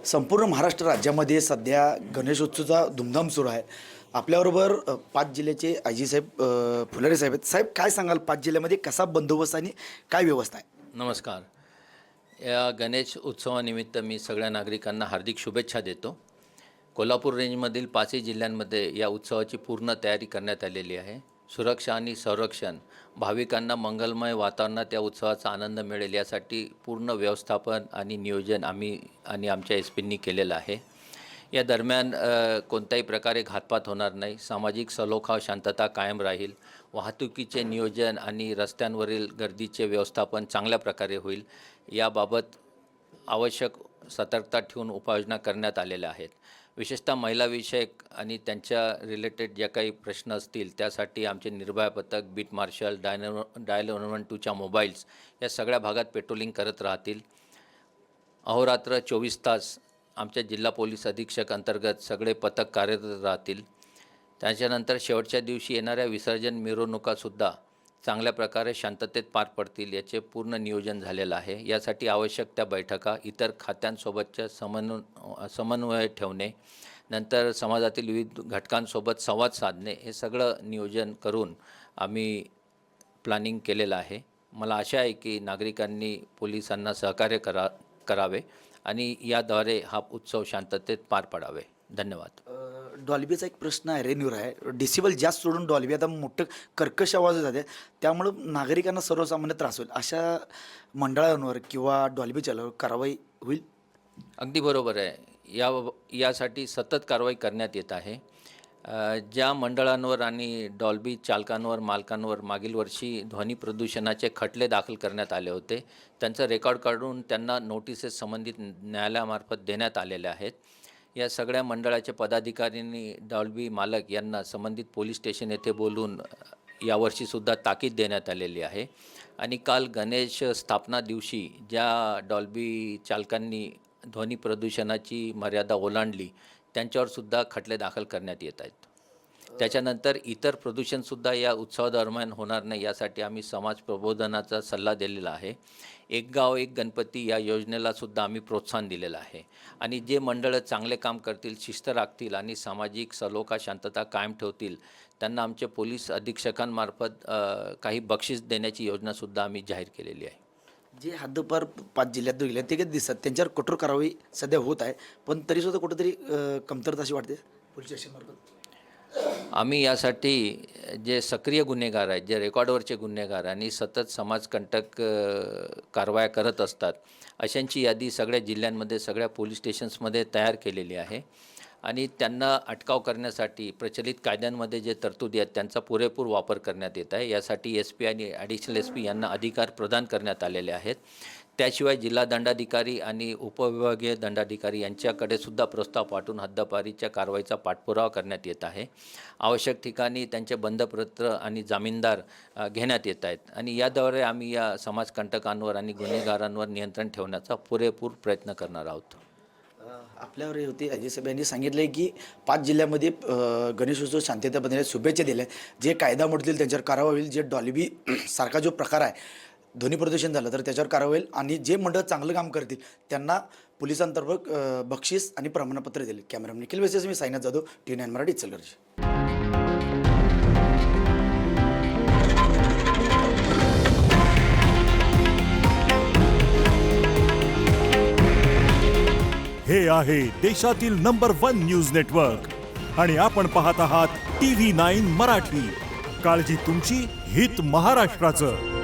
संपूर्ण महाराष्ट्र राज्यामध्ये सध्या गणेशोत्सवाचा धूमधाम सुरू आहे. आपल्याबरोबर 5 जिल्ह्याचे आय-जी साहेब फुलारे साहेब आहेत. साहेब, काय सांगाल 5 जिल्ह्यामध्ये कसा बंदोबस्त आणि काय व्यवस्था आहे? नमस्कार. या गणेश उत्सवानिमित्त मी सगळ्या नागरिकांना हार्दिक शुभेच्छा देतो. कोल्हापूर रेंजमधील 5ही जिल्ह्यांमध्ये या उत्सवाची पूर्ण तयारी करण्यात आलेली आहे. सुरक्षा आणि संरक्षण, भाविकांना मंगलमय वातावरणात या उत्सवाचा आनंद मिळेल यासाठी पूर्ण व्यवस्थापन आणि नियोजन आम्ही आणि आमच्या एस-पींनी केलेलं आहे. या दरम्यान कोणत्याही प्रकारे घातपात होणार नाही. सामाजिक सलोखा, शांतता कायम राहील. वाहतुकीचे नियोजन आणि रस्त्यांवरील गर्दीचे व्यवस्थापन चांगल्या प्रकारे होईल. याबाबत आवश्यक सतर्कता ठेवून उपाययोजना करण्यात आलेल्या आहेत. विशेषतः महिलाविषयक आणि त्यांच्या रिलेटेड ज्या काही प्रश्न असतील त्यासाठी आमचे निर्भया पथक, बीट मार्शल, डायल 112च्या मोबाईल्स या सगळ्या भागात पेट्रोलिंग करत राहतील. अहोरात्र 24 तास आमच्या जिल्हा पोलीस अधीक्षक अंतर्गत सगळे पथक कार्यरत राहतील. त्याच्यानंतर शेवटच्या दिवशी येणाऱ्या विसर्जन मिरवणुकासुद्धा चांगल्या प्रकारे शांततेत पार पडतील याचे पूर्ण नियोजन झालेलं आहे. यासाठी आवश्यक त्या बैठका, इतर खात्यांसोबतच्या समन्वय ठेवणे, नंतर समाजातील विविध घटकांसोबत संवाद साधणे, हे सगळं नियोजन करून आम्ही प्लॅनिंग केलेलं आहे. मला आशा आहे की नागरिकांनी पोलिसांना सहकार्य करावे आणि याद्वारे हा उत्सव शांततेत पार पडावे. धन्यवाद. डॉल्बीचा एक प्रश्न आहे, रेन्यूर आहे. डिसिबल जास्त सोडून डॉल्बी आता मोठं कर्कश आवाज जाते, त्यामुळं नागरिकांना सर्वसामान्य त्रास होईल. अशा मंडळांवर किंवा डॉल्बी चालवर कारवाई होईल? अगदी बरोबर आहे. यासाठी सतत कारवाई करण्यात येत आहे. ज्या मंडळांवर आणि डॉल्बी चालकांवर, मालकांवर मागील वर्षी ध्वनी प्रदूषणाचे खटले दाखल करण्यात आले होते, त्यांचं रेकॉर्ड काढून त्यांना नोटिसेस संबंधित न्यायालयामार्फत देण्यात आलेल्या आहेत. या सगळ्या मंडळाचे पदाधिकाऱ्यांनी डॉल्बी मालक यांना संबंधित पोलीस स्टेशन येथे बोलून यावर्षीसुद्धा ताकीद देण्यात आलेली आहे. आणि काल गणेश स्थापना दिवशी ज्या डॉल्बी चालकांनी ध्वनी प्रदूषणाची मर्यादा ओलांडली त्यांच्यावरसुद्धा खटले दाखल करण्यात येत आहेत. त्याच्यानंतर इतर प्रदूषणसुद्धा या उत्सवादरम्यान होणार नाही यासाठी आम्ही समाज प्रबोधनाचा सल्ला दिलेला आहे. एक गाव एक गणपती या योजनेलासुद्धा आम्ही प्रोत्साहन दिलेलं आहे. आणि जे मंडळं चांगले काम करतील, शिस्त राखतील आणि सामाजिक सलोखा, शांतता कायम ठेवतील त्यांना आमचे पोलीस अधीक्षकांमार्फत काही बक्षीस देण्याची योजनासुद्धा आम्ही जाहीर केलेली आहे. जे हद्दपार 5 जिल्ह्यात गेले ते काही दिसत, त्यांच्यावर कठोर कारवाई सध्या होत आहे, पण तरीसुद्धा कुठेतरी कमतरता अशी वाटते पोलीस स्टेशनमार्फत. आम्ही यासाठी जे सक्रिय गुन्हेगार आहेत, जे रेकॉर्डवरचे गुन्हेगार आणि सतत समाजकंटक कारवाया करत असतात, अशांची यादी सगळ्या जिल्ह्यांमध्ये, सगळ्या पोलीस स्टेशन्समध्ये तयार केलेली आहे. आणि त्यांना अटकाव करण्यासाठी प्रचलित कायद्यांमध्ये जे तरतुदी आहेत त्यांचा पुरेपूर वापर करण्यात येत आहे. यासाठी एस-पी आणि ॲडिशनल एस-पी यांना अधिकार प्रदान करण्यात आलेले आहेत. त्याशिवाय जिल्हा दंडाधिकारी आणि उपविभागीय दंडाधिकारी यांच्याकडे सुद्धा प्रस्ताव पाठवून हद्दपारीच्या कारवाईचा पाठपुरावा करण्यात येत आहे. आवश्यक ठिकाणी त्यांचे बंधपत्र आणि जामीनदार घेण्यात येत आहेत. आणि याद्वारे आम्ही या समाजकंटकांवर आणि गुन्हेगारांवर नियंत्रण ठेवण्याचा पुरेपूर प्रयत्न करणार आहोत. आपल्यावर होते आय-जी साहेब यांनी सांगितलं आहे की 5 जिल्ह्यामध्ये गणेशोत्सव शांततेमध्ये शुभेच्छा दिल्या. जे कायदा मोडतील त्यांच्यावर कारवाई होईल. जे डॉल्बी सारखा जो प्रकार आहे, ध्वनी प्रदूषण झालं तर त्याच्यावर कारवाई होईल. आणि जे मंडळ चांगलं काम करतील त्यांना पोलिसांतर्फे बक्षीस आणि प्रमाणपत्र दिले. कॅमेरामॅन निखिल वेसेस, मी साईनाथ जाधव, T9 मराठी, इचलकरंजी. हे आहे देशातील नंबर 1 न्यूज नेटवर्क आणि आपण पाहत आहात TV9 मराठी. काळजी तुमची, हित महाराष्ट्राचं.